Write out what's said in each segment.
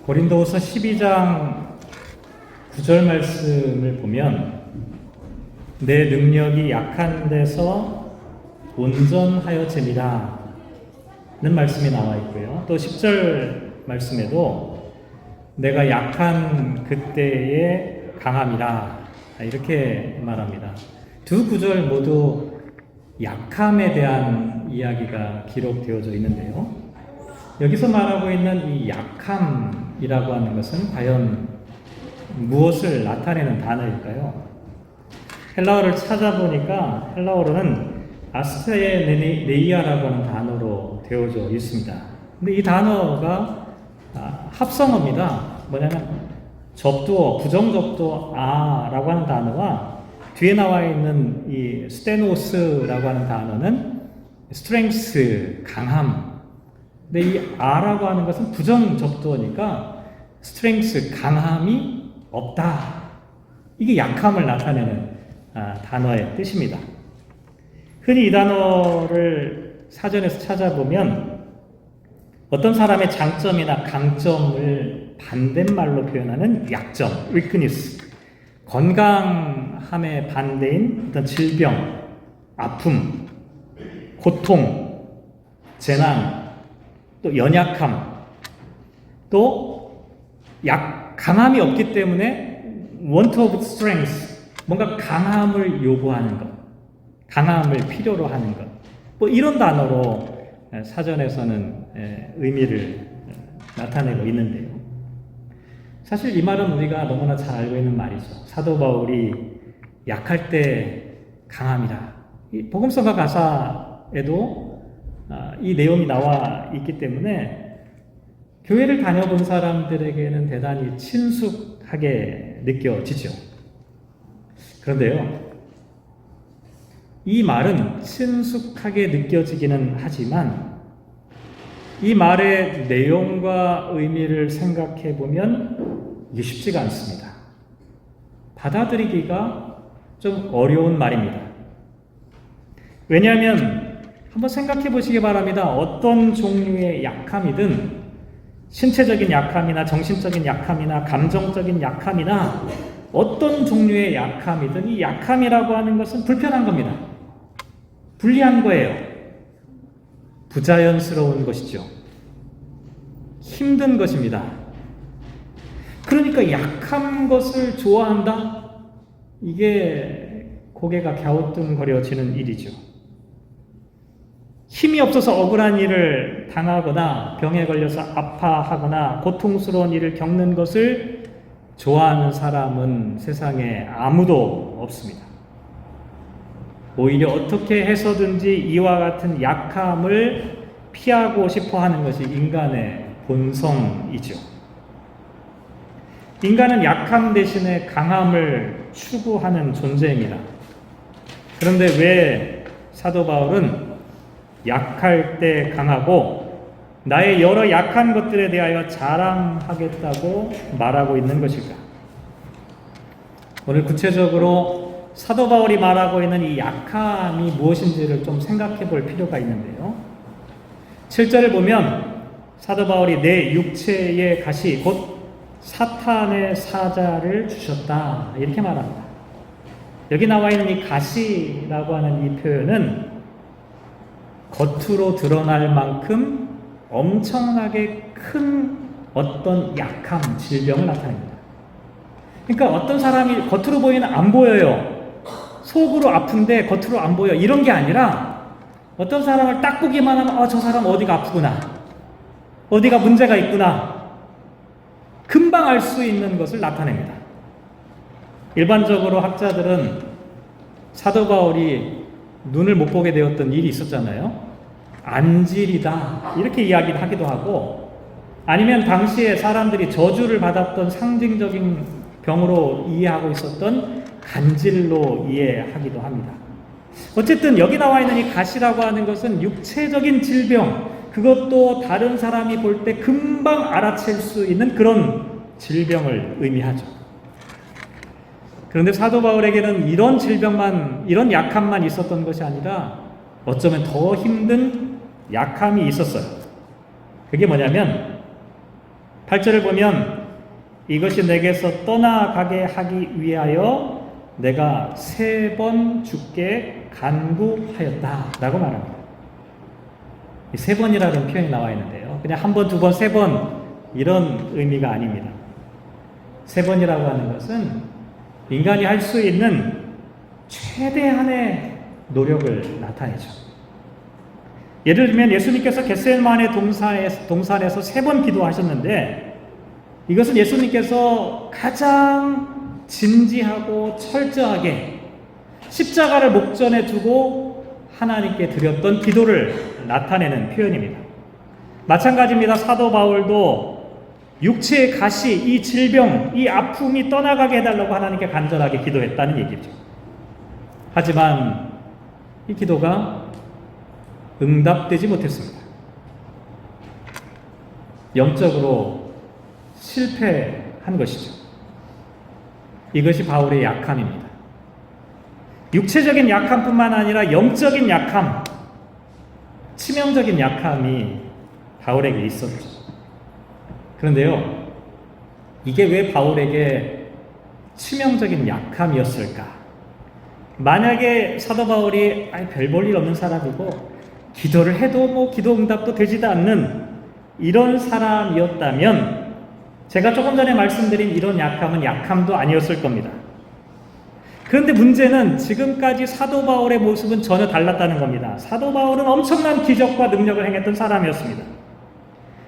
고린도후서 12장 9절 말씀을 보면 내 능력이 약한 데서 온전하여짐이라 는 말씀이 나와 있고요. 또 10절 말씀에도 내가 약한 그때의 강함이라 이렇게 말합니다. 두 구절 모두 약함에 대한 이야기가 기록되어져 있는데요. 여기서 말하고 있는 이 약함이라고 하는 것은 과연 무엇을 나타내는 단어일까요? 헬라어를 찾아보니까 헬라어로는 아스테네이아라고 하는 단어로 되어져 있습니다. 근데 이 단어가 합성어입니다. 뭐냐면 접두어, 부정접두어 아라고 하는 단어와 뒤에 나와 있는 이 스테노스라고 하는 단어는 strength, 강함. 근데 이 아라고 하는 것은 부정접두어니까 strength, 강함이 없다. 이게 약함을 나타내는 단어의 뜻입니다. 흔히 이 단어를 사전에서 찾아보면 어떤 사람의 장점이나 강점을 반대말로 표현하는 약점, weakness, 건강함의 반대인 어떤 질병, 아픔, 고통, 재난, 또 연약함, 또 강함이 없기 때문에 want of strength, 뭔가 강함을 요구하는 것, 강함을 필요로 하는 것, 뭐 이런 단어로 사전에서는 의미를 나타내고 있는데요. 사실 이 말은 우리가 너무나 잘 알고 있는 말이죠. 사도 바울이 약할 때 강함이라. 이 복음서가 가사에도 이 내용이 나와 있기 때문에 교회를 다녀본 사람들에게는 대단히 친숙하게 느껴지죠. 그런데요, 이 말은 친숙하게 느껴지기는 하지만 이 말의 내용과 의미를 생각해 보면 이게 쉽지가 않습니다. 받아들이기가 좀 어려운 말입니다. 왜냐하면 한번 생각해 보시기 바랍니다. 어떤 종류의 약함이든 신체적인 약함이나 정신적인 약함이나 감정적인 약함이나 어떤 종류의 약함이든 이 약함이라고 하는 것은 불편한 겁니다. 불리한 거예요. 부자연스러운 것이죠. 힘든 것입니다. 그러니까 약한 것을 좋아한다? 이게 고개가 갸우뚱거려지는 일이죠. 힘이 없어서 억울한 일을 당하거나 병에 걸려서 아파하거나 고통스러운 일을 겪는 것을 좋아하는 사람은 세상에 아무도 없습니다. 오히려 어떻게 해서든지 이와 같은 약함을 피하고 싶어 하는 것이 인간의 본성이죠. 인간은 약함 대신에 강함을 추구하는 존재입니다. 그런데 왜 사도 바울은 약할 때 강하고 나의 여러 약한 것들에 대하여 자랑하겠다고 말하고 있는 것일까? 오늘 구체적으로 사도 바울이 말하고 있는 이 약함이 무엇인지를 좀 생각해 볼 필요가 있는데요. 7절을 보면 사도 바울이 내 육체의 가시 곧 사탄의 사자를 주셨다 이렇게 말합니다. 여기 나와 있는 이 가시라고 하는 이 표현은 겉으로 드러날 만큼 엄청나게 큰 어떤 약함, 질병을 나타냅니다. 그러니까 어떤 사람이 겉으로 보이는 안 보여요. 속으로 아픈데 겉으로 안 보여. 이런 게 아니라 어떤 사람을 딱 보기만 하면 저 사람 어디가 아프구나. 어디가 문제가 있구나. 금방 알 수 있는 것을 나타냅니다. 일반적으로 학자들은 사도 바울이 눈을 못 보게 되었던 일이 있었잖아요. 안질이다 이렇게 이야기를 하기도 하고 아니면 당시에 사람들이 저주를 받았던 상징적인 병으로 이해하고 있었던 간질로 이해하기도 합니다. 어쨌든 여기 나와 있는 이 가시라고 하는 것은 육체적인 질병, 그것도 다른 사람이 볼 때 금방 알아챌 수 있는 그런 질병을 의미하죠. 그런데 사도 바울에게는 이런 질병만, 이런 약함만 있었던 것이 아니라 어쩌면 더 힘든 약함이 있었어요. 그게 뭐냐면 8절을 보면 이것이 내게서 떠나가게 하기 위하여 내가 3번 주께 간구하였다 라고 말합니다. 이 3번이라는 표현이 나와 있는데요, 그냥 1번, 2번, 3번 이런 의미가 아닙니다. 3번이라고 하는 것은 인간이 할 수 있는 최대한의 노력을 나타내죠. 예를 들면 예수님께서 겟세마네 동산에서 3번 기도하셨는데, 이것은 예수님께서 가장 진지하고 철저하게 십자가를 목전에 두고 하나님께 드렸던 기도를 나타내는 표현입니다. 마찬가지입니다. 사도 바울도 육체의 가시, 이 질병, 이 아픔이 떠나가게 해달라고 하나님께 간절하게 기도했다는 얘기죠. 하지만 이 기도가 응답되지 못했습니다. 영적으로 실패한 것이죠. 이것이 바울의 약함입니다. 육체적인 약함뿐만 아니라 영적인 약함, 치명적인 약함이 바울에게 있었죠. 그런데요, 이게 왜 바울에게 치명적인 약함이었을까? 만약에 사도 바울이 별 볼 일 없는 사람이고 기도를 해도 기도 응답도 되지도 않는 이런 사람이었다면 제가 조금 전에 말씀드린 이런 약함은 약함도 아니었을 겁니다. 그런데 문제는 지금까지 사도 바울의 모습은 전혀 달랐다는 겁니다. 사도 바울은 엄청난 기적과 능력을 행했던 사람이었습니다.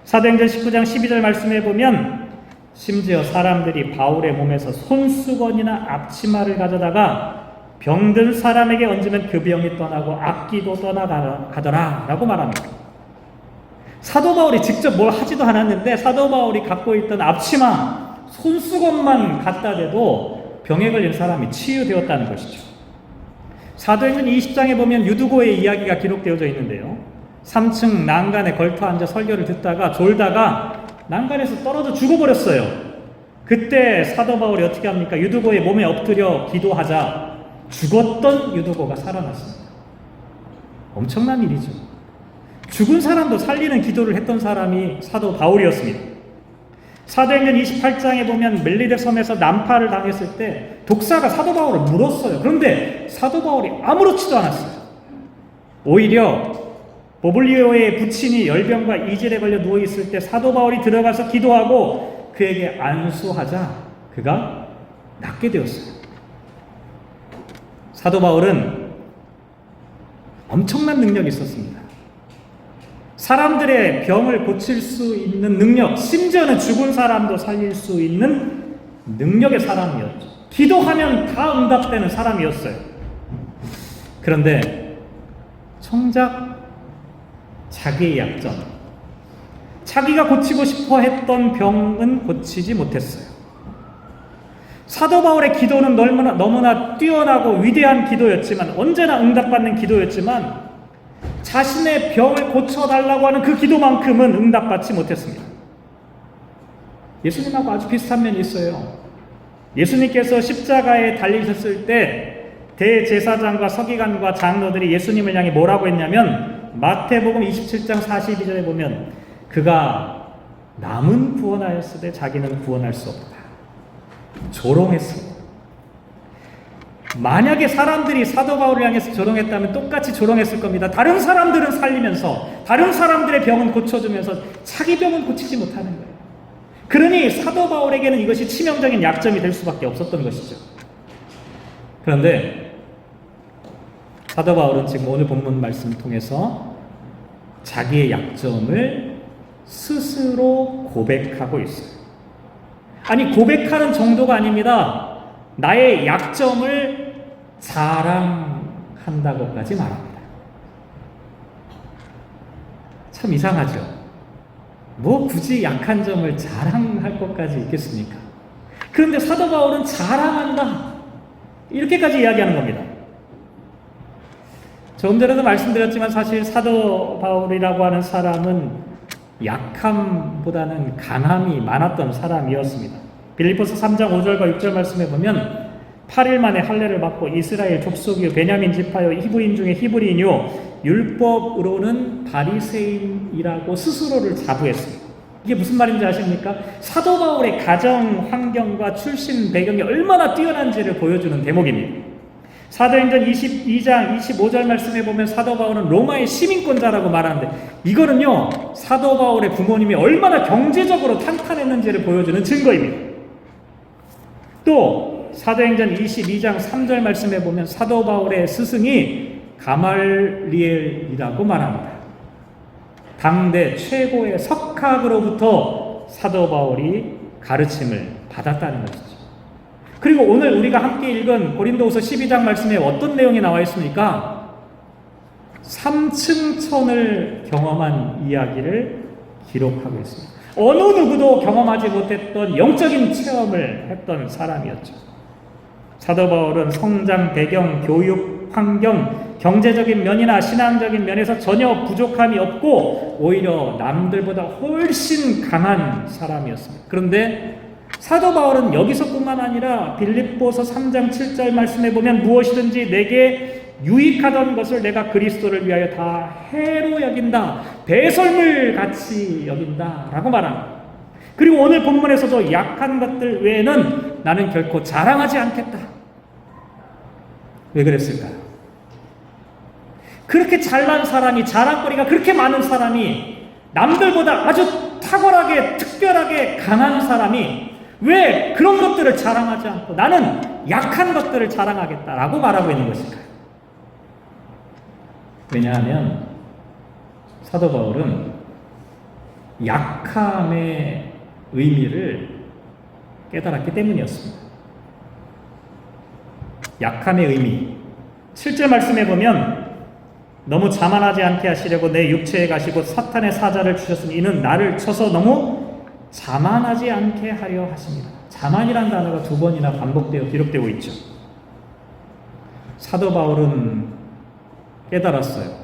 사도행전 19장 12절 말씀에 보면 심지어 사람들이 바울의 몸에서 손수건이나 앞치마를 가져다가 병든 사람에게 얹으면 그 병이 떠나고 악기도 떠나가더라 라고 말합니다. 사도 바울이 직접 뭘 하지도 않았는데 사도 바울이 갖고 있던 앞치마, 손수건만 갖다 대도 병에 걸린 사람이 치유되었다는 것이죠. 사도행전 20장에 보면 유두고의 이야기가 기록되어져 있는데요, 3층 난간에 걸터 앉아 설교를 듣다가 졸다가 난간에서 떨어져 죽어버렸어요. 그때 사도 바울이 어떻게 합니까? 유두고의 몸에 엎드려 기도하자 죽었던 유두고가 살아났습니다. 엄청난 일이죠. 죽은 사람도 살리는 기도를 했던 사람이 사도 바울이었습니다. 사도행전 28장에 보면 멜리데 섬에서 난파를 당했을 때 독사가 사도 바울을 물었어요. 그런데 사도 바울이 아무렇지도 않았어요. 오히려 보블리오의 부친이 열병과 이질에 걸려 누워있을 때 사도 바울이 들어가서 기도하고 그에게 안수하자 그가 낫게 되었어요. 사도 바울은 엄청난 능력이 있었습니다. 사람들의 병을 고칠 수 있는 능력, 심지어는 죽은 사람도 살릴 수 있는 능력의 사람이었죠. 기도하면 다 응답되는 사람이었어요. 그런데 정작 자기의 약점, 자기가 고치고 싶어 했던 병은 고치지 못했어요. 사도 바울의 기도는 너무나 뛰어나고 위대한 기도였지만, 언제나 응답받는 기도였지만 자신의 병을 고쳐달라고 하는 그 기도만큼은 응답받지 못했습니다. 예수님하고 아주 비슷한 면이 있어요. 예수님께서 십자가에 달리셨을 때 대제사장과 서기관과 장로들이 예수님을 향해 뭐라고 했냐면, 마태복음 27장 42절에 보면 그가 남은 구원하였으되 자기는 구원할 수 없다. 조롱했습니다. 만약에 사람들이 사도 바울을 향해서 조롱했다면 똑같이 조롱했을 겁니다. 다른 사람들은 살리면서 다른 사람들의 병은 고쳐주면서 자기 병은 고치지 못하는 거예요. 그러니 사도 바울에게는 이것이 치명적인 약점이 될 수밖에 없었던 것이죠. 그런데 사도 바울은 지금 오늘 본문 말씀을 통해서 자기의 약점을 스스로 고백하고 있어요. 아니, 고백하는 정도가 아닙니다. 나의 약점을 자랑한다고까지 말합니다. 참 이상하죠? 뭐 굳이 약한 점을 자랑할 것까지 있겠습니까? 그런데 사도 바울은 자랑한다, 이렇게까지 이야기하는 겁니다. 조금 전에도 말씀드렸지만 사실 사도 바울이라고 하는 사람은 약함보다는 강함이 많았던 사람이었습니다. 빌립보서 3장 5절과 6절 말씀에 보면 8일 만에 할례를 받고 이스라엘 족속이요 베냐민 지파요 히브리인 중에 히브리인이요 율법으로는 바리새인이라고 스스로를 자부했습니다. 이게 무슨 말인지 아십니까? 사도 바울의 가정 환경과 출신 배경이 얼마나 뛰어난지를 보여주는 대목입니다. 사도행전 22장 25절 말씀에 보면 사도 바울은 로마의 시민권자라고 말하는데, 이거는요 사도 바울의 부모님이 얼마나 경제적으로 탄탄했는지를 보여주는 증거입니다. 또 사도행전 22장 3절 말씀에 보면 사도 바울의 스승이 가말리엘이라고 말합니다. 당대 최고의 석학으로부터 사도 바울이 가르침을 받았다는 것이죠. 그리고 오늘 우리가 함께 읽은 고린도후서 12장 말씀에 어떤 내용이 나와 있습니까? 3층천을 경험한 이야기를 기록하고 있습니다. 어느 누구도 경험하지 못했던 영적인 체험을 했던 사람이었죠. 사도 바울은 성장 배경, 교육 환경, 경제적인 면이나 신앙적인 면에서 전혀 부족함이 없고 오히려 남들보다 훨씬 강한 사람이었습니다. 그런데 사도 바울은 여기서뿐만 아니라 빌립보서 3장 7절 말씀에 보면 무엇이든지 내게 유익하던 것을 내가 그리스도를 위하여 다 해로 여긴다, 배설물 같이 여긴다 라고 말합니다. 그리고 오늘 본문에서도 약한 것들 외에는 나는 결코 자랑하지 않겠다. 왜 그랬을까요? 그렇게 잘난 사람이, 자랑거리가 그렇게 많은 사람이, 남들보다 아주 탁월하게 특별하게 강한 사람이 왜 그런 것들을 자랑하지 않고 나는 약한 것들을 자랑하겠다라고 말하고 있는 것일까요? 왜냐하면 사도 바울은 약함의 의미를 깨달았기 때문이었습니다. 약함의 의미, 7절 말씀에 보면 너무 자만하지 않게 하시려고 내 육체에 가시고 사탄의 사자를 주셨으니 이는 나를 쳐서 너무 자만하지 않게 하려 하십니다. 자만이란 단어가 2번이나 반복되어 기록되고 있죠. 사도 바울은 깨달았어요.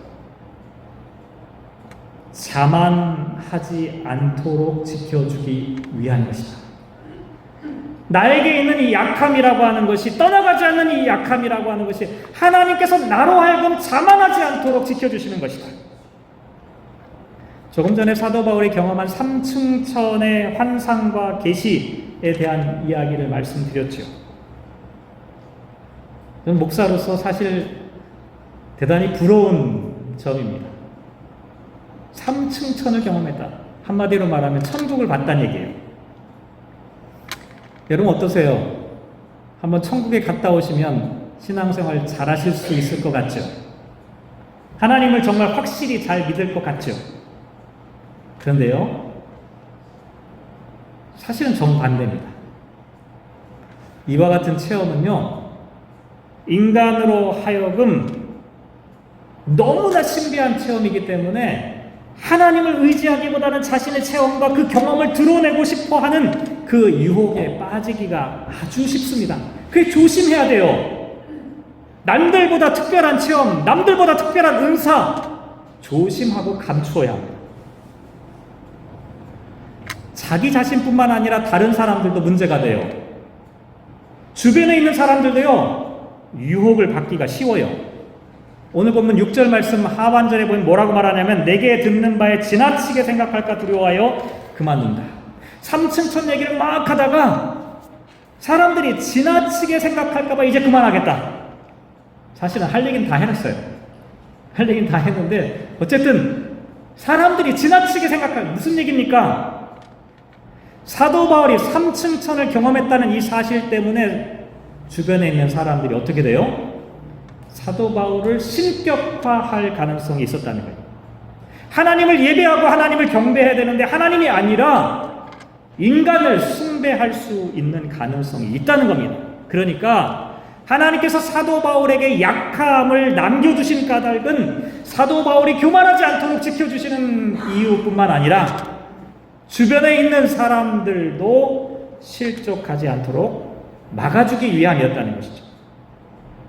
자만하지 않도록 지켜주기 위한 것이다. 나에게 있는 이 약함이라고 하는 것이, 떠나가지 않는 이 약함이라고 하는 것이 하나님께서 나로 하여금 자만하지 않도록 지켜주시는 것이다. 조금 전에 사도 바울이 경험한 3층천의 환상과 계시에 대한 이야기를 말씀드렸죠. 저는 목사로서 사실 대단히 부러운 점입니다. 3층천을 경험했다. 한마디로 말하면 천국을 봤다는 얘기예요. 여러분 어떠세요? 한번 천국에 갔다 오시면 신앙생활 잘 하실 수 있을 것 같죠? 하나님을 정말 확실히 잘 믿을 것 같죠? 그런데요, 사실은 정반대입니다. 이와 같은 체험은요, 인간으로 하여금 너무나 신비한 체험이기 때문에 하나님을 의지하기보다는 자신의 체험과 그 경험을 드러내고 싶어 하는 그 유혹에 빠지기가 아주 쉽습니다. 그게 조심해야 돼요. 남들보다 특별한 체험, 남들보다 특별한 은사, 조심하고 감추어야 합니다. 자기 자신뿐만 아니라 다른 사람들도 문제가 돼요. 주변에 있는 사람들도요, 유혹을 받기가 쉬워요. 오늘 보면 6절 말씀 하반절에 보면 뭐라고 말하냐면 내게 듣는 바에 지나치게 생각할까 두려워하여 그만둔다. 3층천 얘기를 막 하다가 사람들이 지나치게 생각할까 봐 이제 그만하겠다. 사실은 할 얘기는 다 해놨어요. 할 얘기는 다 했는데 어쨌든 사람들이 지나치게 생각할, 무슨 얘기입니까? 사도 바울이 3층천을 경험했다는 이 사실 때문에 주변에 있는 사람들이 어떻게 돼요? 사도 바울을 신격화할 가능성이 있었다는 거예요. 하나님을 예배하고 하나님을 경배해야 되는데 하나님이 아니라 인간을 숭배할 수 있는 가능성이 있다는 겁니다. 그러니까 하나님께서 사도 바울에게 약함을 남겨주신 까닭은 사도 바울이 교만하지 않도록 지켜주시는 이유뿐만 아니라 주변에 있는 사람들도 실족하지 않도록 막아주기 위함이었다는 것이죠.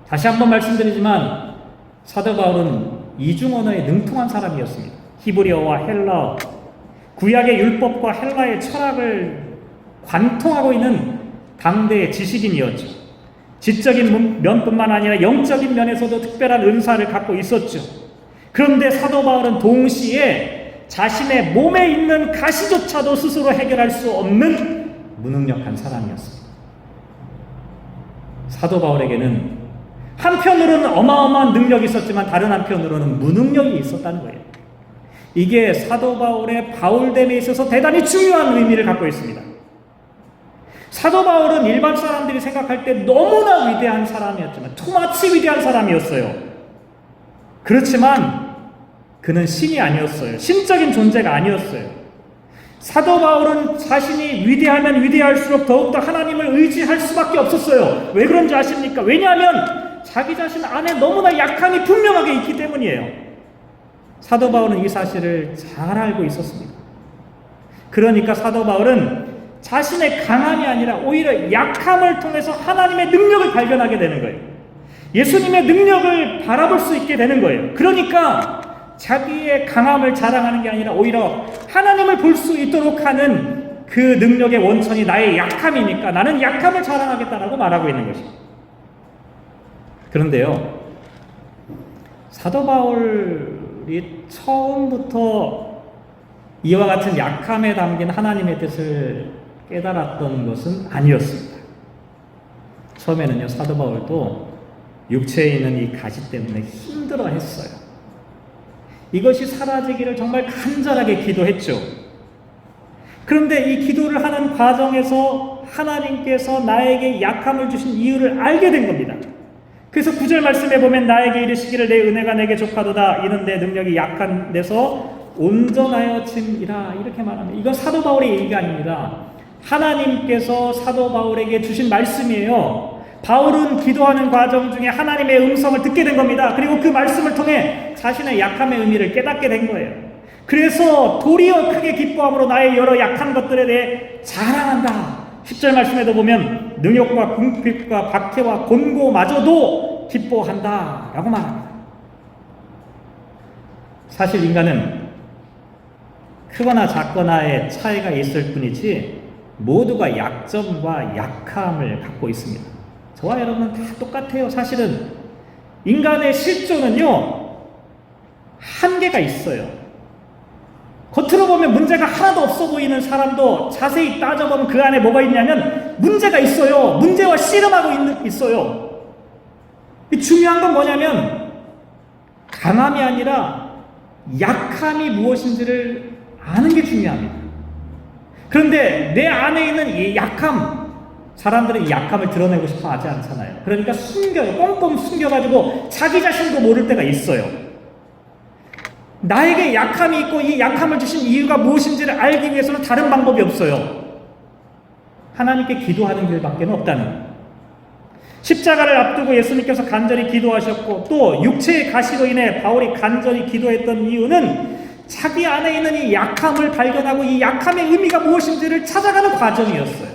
다시 한번 말씀드리지만 사도 바울은 이중 언어에 능통한 사람이었습니다. 히브리어와 헬라어, 구약의 율법과 헬라의 철학을 관통하고 있는 당대의 지식인이었죠. 지적인 면뿐만 아니라 영적인 면에서도 특별한 은사를 갖고 있었죠. 그런데 사도 바울은 동시에 자신의 몸에 있는 가시조차도 스스로 해결할 수 없는 무능력한 사람이었습니다. 사도 바울에게는 한편으로는 어마어마한 능력이 있었지만 다른 한편으로는 무능력이 있었다는 거예요. 이게 사도 바울의 바울됨에 있어서 대단히 중요한 의미를 갖고 있습니다. 사도 바울은 일반 사람들이 생각할 때 너무나 위대한 사람이었지만 투마치 위대한 사람이었어요. 그렇지만 그는 신이 아니었어요. 신적인 존재가 아니었어요. 사도 바울은 자신이 위대하면 위대할수록 더욱더 하나님을 의지할 수밖에 없었어요. 왜 그런지 아십니까? 왜냐하면 자기 자신 안에 너무나 약함이 분명하게 있기 때문이에요. 사도 바울은 이 사실을 잘 알고 있었습니다. 그러니까 사도 바울은 자신의 강함이 아니라 오히려 약함을 통해서 하나님의 능력을 발견하게 되는 거예요. 예수님의 능력을 바라볼 수 있게 되는 거예요. 그러니까 자기의 강함을 자랑하는 게 아니라 오히려 하나님을 볼 수 있도록 하는 그 능력의 원천이 나의 약함이니까 나는 약함을 자랑하겠다라고 말하고 있는 것입니다. 그런데요, 사도 바울이 처음부터 이와 같은 약함에 담긴 하나님의 뜻을 깨달았던 것은 아니었습니다. 처음에는요, 사도 바울도 육체에 있는 이 가시 때문에 힘들어 했어요. 이것이 사라지기를 정말 간절하게 기도했죠. 그런데 이 기도를 하는 과정에서 하나님께서 나에게 약함을 주신 이유를 알게 된 겁니다. 그래서 9절 말씀에 보면 나에게 이르시기를 내 은혜가 내게 족하도다 이는 내 능력이 약한 데서 온전하여 짐이라 이렇게 말합니다. 이건 사도 바울의 얘기가 아닙니다. 하나님께서 사도 바울에게 주신 말씀이에요. 바울은 기도하는 과정 중에 하나님의 음성을 듣게 된 겁니다. 그리고 그 말씀을 통해 자신의 약함의 의미를 깨닫게 된 거예요. 그래서 도리어 크게 기뻐함으로 나의 여러 약한 것들에 대해 자랑한다. 10절 말씀에도 보면 능욕과 궁핍과 박해와 곤고마저도 기뻐한다 라고 말합니다. 사실 인간은 크거나 작거나의 차이가 있을 뿐이지 모두가 약점과 약함을 갖고 있습니다. 저와 여러분은 다 똑같아요. 사실은 인간의 실존은요 한계가 있어요. 겉으로 보면 문제가 하나도 없어 보이는 사람도 자세히 따져보면 그 안에 뭐가 있냐면 문제가 있어요. 문제와 씨름하고 있어요. 중요한 건 뭐냐면 강함이 아니라 약함이 무엇인지를 아는 게 중요합니다. 그런데 내 안에 있는 이 약함, 사람들은 이 약함을 드러내고 싶어 하지 않잖아요. 그러니까 숨겨요. 꽁꽁 숨겨가지고 자기 자신도 모를 때가 있어요. 나에게 약함이 있고 이 약함을 주신 이유가 무엇인지를 알기 위해서는 다른 방법이 없어요. 하나님께 기도하는 길밖에 없다는. 십자가를 앞두고 예수님께서 간절히 기도하셨고 또 육체의 가시로 인해 바울이 간절히 기도했던 이유는 자기 안에 있는 이 약함을 발견하고 이 약함의 의미가 무엇인지를 찾아가는 과정이었어요.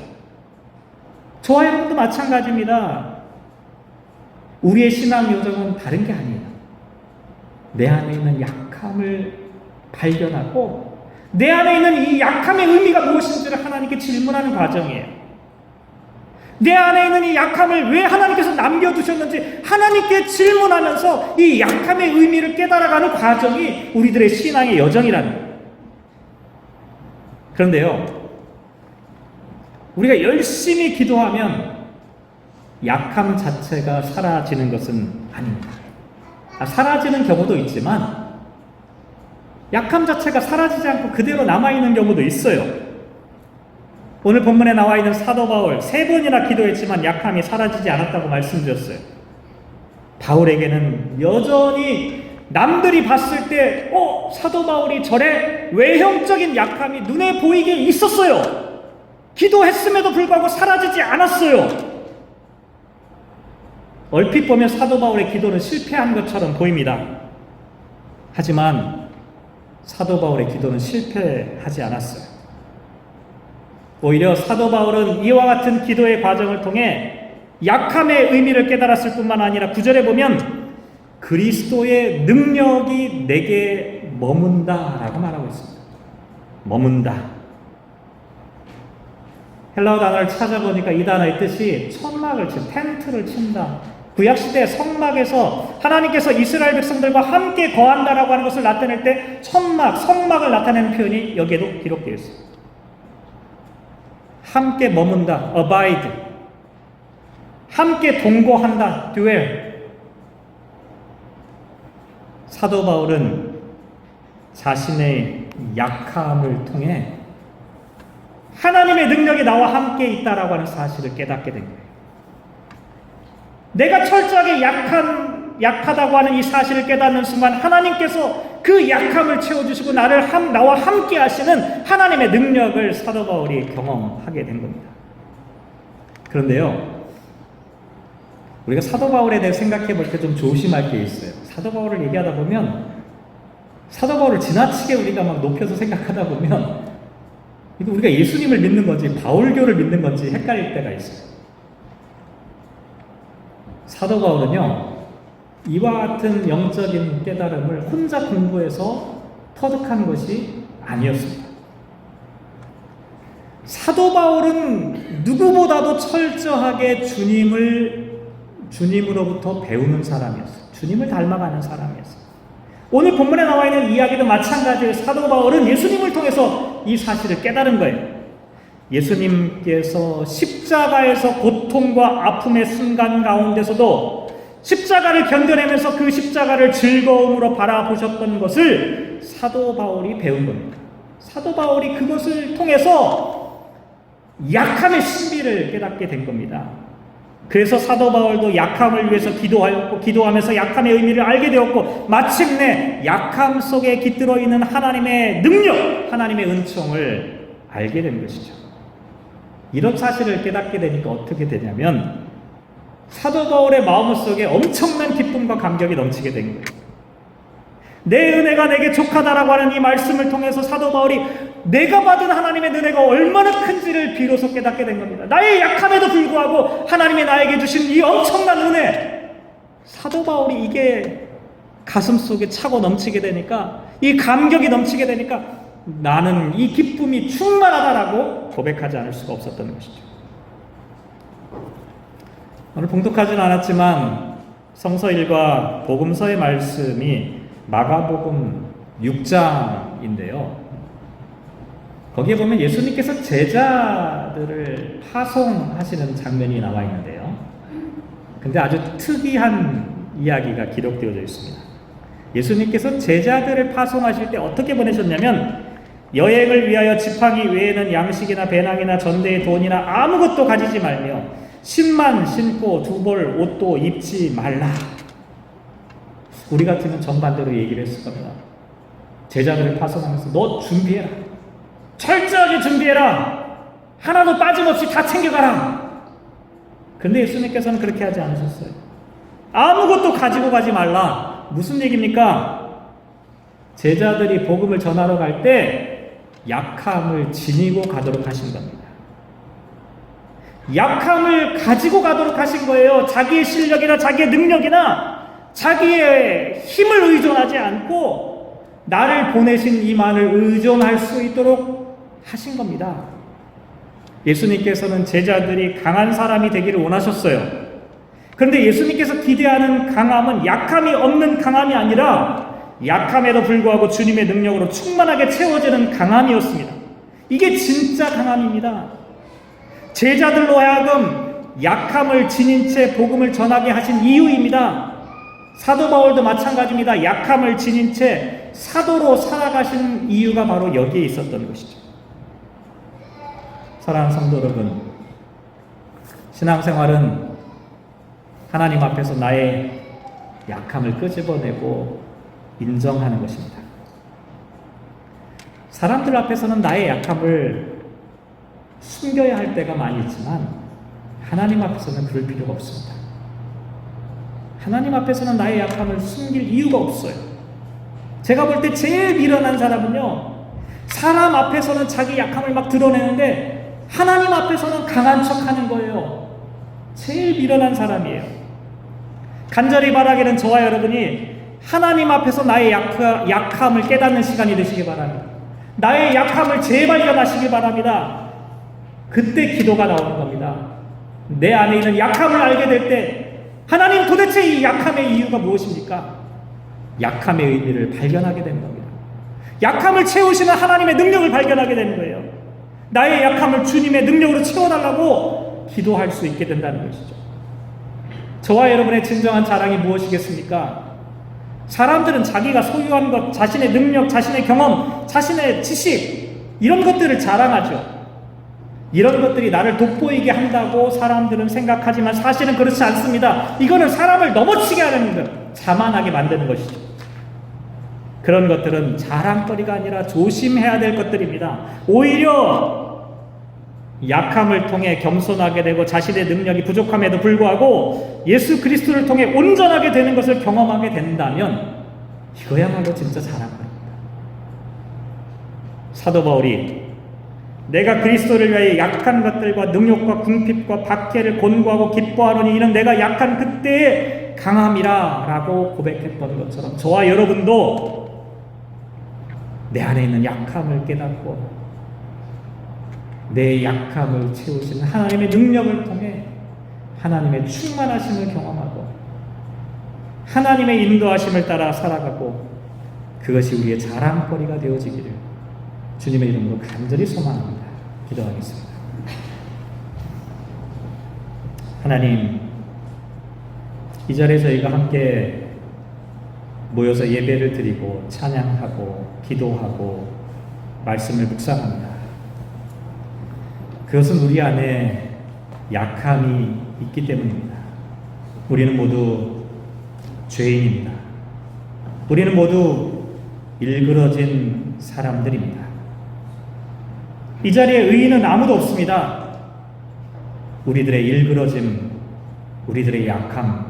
저와 여러분도 마찬가지입니다. 우리의 신앙 여정은 다른 게 아니에요. 내 안에 있는 약함을 발견하고 내 안에 있는 이 약함의 의미가 무엇인지를 하나님께 질문하는 과정이에요. 내 안에 있는 이 약함을 왜 하나님께서 남겨두셨는지 하나님께 질문하면서 이 약함의 의미를 깨달아가는 과정이 우리들의 신앙의 여정이라는 거예요. 그런데요, 우리가 열심히 기도하면 약함 자체가 사라지는 것은 아닙니다. 사라지는 경우도 있지만 약함 자체가 사라지지 않고 그대로 남아있는 경우도 있어요. 오늘 본문에 나와 있는 사도 바울 3번이나 기도했지만 약함이 사라지지 않았다고 말씀드렸어요. 바울에게는 여전히 남들이 봤을 때 사도 바울이 저래 외형적인 약함이 눈에 보이게 있었어요. 기도했음에도 불구하고 사라지지 않았어요. 얼핏 보면 사도 바울의 기도는 실패한 것처럼 보입니다. 하지만 사도 바울의 기도는 실패하지 않았어요. 오히려 사도 바울은 이와 같은 기도의 과정을 통해 약함의 의미를 깨달았을 뿐만 아니라 9절에 보면 그리스도의 능력이 내게 머문다라고 말하고 있습니다. 머문다. 헬라어 단어를 찾아보니까 이 단어의 뜻이 천막을 텐트를 친다, 구약시대 성막에서 하나님께서 이스라엘 백성들과 함께 거한다라고 하는 것을 나타낼 때 성막을 나타내는 표현이 여기에도 기록되어 있습니다. 함께 머문다, abide. 함께 동거한다, dwell. 사도 바울은 자신의 약함을 통해 하나님의 능력이 나와 함께 있다라고 하는 사실을 깨닫게 된 거예요. 내가 철저하게 약하다고 하는 이 사실을 깨닫는 순간 하나님께서 그 약함을 채워주시고 나와 함께 하시는 하나님의 능력을 사도 바울이 경험하게 된 겁니다. 그런데요, 우리가 사도 바울에 대해 생각해 볼 때 좀 조심할 게 있어요. 사도 바울을 얘기하다 보면, 사도 바울을 지나치게 우리가 막 높여서 생각하다 보면, 이거 우리가 예수님을 믿는 건지 바울교를 믿는 건지 헷갈릴 때가 있어요. 사도 바울은요, 이와 같은 영적인 깨달음을 혼자 공부해서 터득한 것이 아니었습니다. 사도 바울은 누구보다도 철저하게 주님으로부터 배우는 사람이었어요. 주님을 닮아가는 사람이었어요. 오늘 본문에 나와 있는 이야기도 마찬가지예요. 사도 바울은 예수님을 통해서 이 사실을 깨달은 거예요. 예수님께서 십자가에서 고통과 아픔의 순간 가운데서도 십자가를 견뎌내면서 그 십자가를 즐거움으로 바라보셨던 것을 사도 바울이 배운 겁니다. 사도 바울이 그것을 통해서 약함의 신비를 깨닫게 된 겁니다. 그래서 사도 바울도 약함을 위해서 기도하면서 약함의 의미를 알게 되었고, 마침내 약함 속에 깃들어 있는 하나님의 능력, 하나님의 은총을 알게 된 것이죠. 이런 사실을 깨닫게 되니까 어떻게 되냐면, 사도 바울의 마음속에 엄청난 기쁨과 감격이 넘치게 된 거예요. 내 은혜가 내게 족하다라고 하는 이 말씀을 통해서 사도 바울이 내가 받은 하나님의 은혜가 얼마나 큰지를 비로소 깨닫게 된 겁니다. 나의 약함에도 불구하고 하나님이 나에게 주신 이 엄청난 은혜, 사도 바울이 이게 가슴속에 차고 넘치게 되니까, 이 감격이 넘치게 되니까 나는 이 기쁨이 충만하다라고 고백하지 않을 수가 없었던 것이죠. 오늘 봉독하지는 않았지만 성서 1과 복음서의 말씀이 마가복음 6장인데요. 거기에 보면 예수님께서 제자들을 파송하시는 장면이 나와 있는데요. 근데 아주 특이한 이야기가 기록되어져 있습니다. 예수님께서 제자들을 파송하실 때 어떻게 보내셨냐면, 여행을 위하여 지팡이 외에는 양식이나 배낭이나 전대의 돈이나 아무것도 가지지 말며 신만 신고 두 벌 옷도 입지 말라. 우리 같으면 정반대로 얘기를 했을 겁니다. 제자들을 파송하면서 너 준비해라. 철저하게 준비해라. 하나도 빠짐없이 다 챙겨가라. 근데 예수님께서는 그렇게 하지 않으셨어요. 아무것도 가지고 가지 말라. 무슨 얘기입니까? 제자들이 복음을 전하러 갈 때 약함을 지니고 가도록 하신 겁니다. 약함을 가지고 가도록 하신 거예요. 자기의 실력이나 자기의 능력이나 자기의 힘을 의존하지 않고 나를 보내신 이만을 의존할 수 있도록 하신 겁니다. 예수님께서는 제자들이 강한 사람이 되기를 원하셨어요. 그런데 예수님께서 기대하는 강함은 약함이 없는 강함이 아니라 약함에도 불구하고 주님의 능력으로 충만하게 채워지는 강함이었습니다. 이게 진짜 강함입니다. 제자들로 하여금 약함을 지닌 채 복음을 전하게 하신 이유입니다. 사도 바울도 마찬가지입니다. 약함을 지닌 채 사도로 살아가신 이유가 바로 여기에 있었던 것이죠. 사랑하는 성도 여러분, 신앙생활은 하나님 앞에서 나의 약함을 끄집어내고 인정하는 것입니다. 사람들 앞에서는 나의 약함을 숨겨야 할 때가 많이 있지만 하나님 앞에서는 그럴 필요가 없습니다. 하나님 앞에서는 나의 약함을 숨길 이유가 없어요. 제가 볼 때 제일 미련한 사람은요, 사람 앞에서는 자기 약함을 막 드러내는데 하나님 앞에서는 강한 척하는 거예요. 제일 미련한 사람이에요. 간절히 바라기는 저와 여러분이 하나님 앞에서 나의 약함을 깨닫는 시간이 되시기 바랍니다. 나의 약함을 재발견하시기 바랍니다. 그때 기도가 나오는 겁니다. 내 안에 있는 약함을 알게 될 때 하나님, 도대체 이 약함의 이유가 무엇입니까? 약함의 의미를 발견하게 되는 겁니다. 약함을 채우시는 하나님의 능력을 발견하게 되는 거예요. 나의 약함을 주님의 능력으로 채워달라고 기도할 수 있게 된다는 것이죠. 저와 여러분의 진정한 자랑이 무엇이겠습니까? 사람들은 자기가 소유한 것, 자신의 능력, 자신의 경험, 자신의 지식, 이런 것들을 자랑하죠. 이런 것들이 나를 돋보이게 한다고 사람들은 생각하지만 사실은 그렇지 않습니다. 이거는 사람을 넘어치게 하는 것, 자만하게 만드는 것이죠. 그런 것들은 자랑거리가 아니라 조심해야 될 것들입니다. 오히려 약함을 통해 겸손하게 되고 자신의 능력이 부족함에도 불구하고 예수 그리스도를 통해 온전하게 되는 것을 경험하게 된다면 이거야말로 진짜 자랑거리입니다. 사도 바울이 내가 그리스도를 위하여 약한 것들과 능욕과 궁핍과 박해를 곤고하고 기뻐하노니 이는 내가 약한 그때의 강함이라 라고 고백했던 것처럼 저와 여러분도 내 안에 있는 약함을 깨닫고 내 약함을 채우시는 하나님의 능력을 통해 하나님의 충만하심을 경험하고 하나님의 인도하심을 따라 살아가고 그것이 우리의 자랑거리가 되어지기를 주님의 이름으로 간절히 소망합니다. 기도하겠습니다. 하나님, 이 자리에 저희가 함께 모여서 예배를 드리고 찬양하고 기도하고 말씀을 묵상합니다. 그것은 우리 안에 약함이 있기 때문입니다. 우리는 모두 죄인입니다. 우리는 모두 일그러진 사람들입니다. 이 자리에 의인은 아무도 없습니다. 우리들의 일그러짐, 우리들의 약함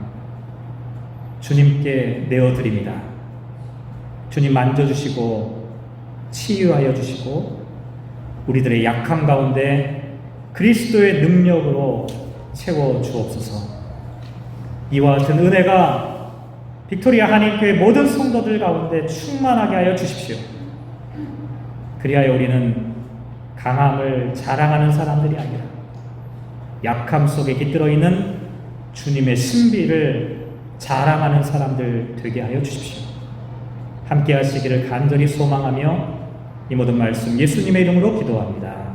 주님께 내어드립니다. 주님 만져주시고 치유하여 주시고 우리들의 약함 가운데 그리스도의 능력으로 채워주옵소서. 이와 같은 은혜가 빅토리아 한인교회 모든 성도들 가운데 충만하게 하여 주십시오. 그리하여 우리는 강함을 자랑하는 사람들이 아니라 약함 속에 깃들어 있는 주님의 신비를 자랑하는 사람들 되게 하여 주십시오. 함께 하시기를 간절히 소망하며 이 모든 말씀 예수님의 이름으로 기도합니다.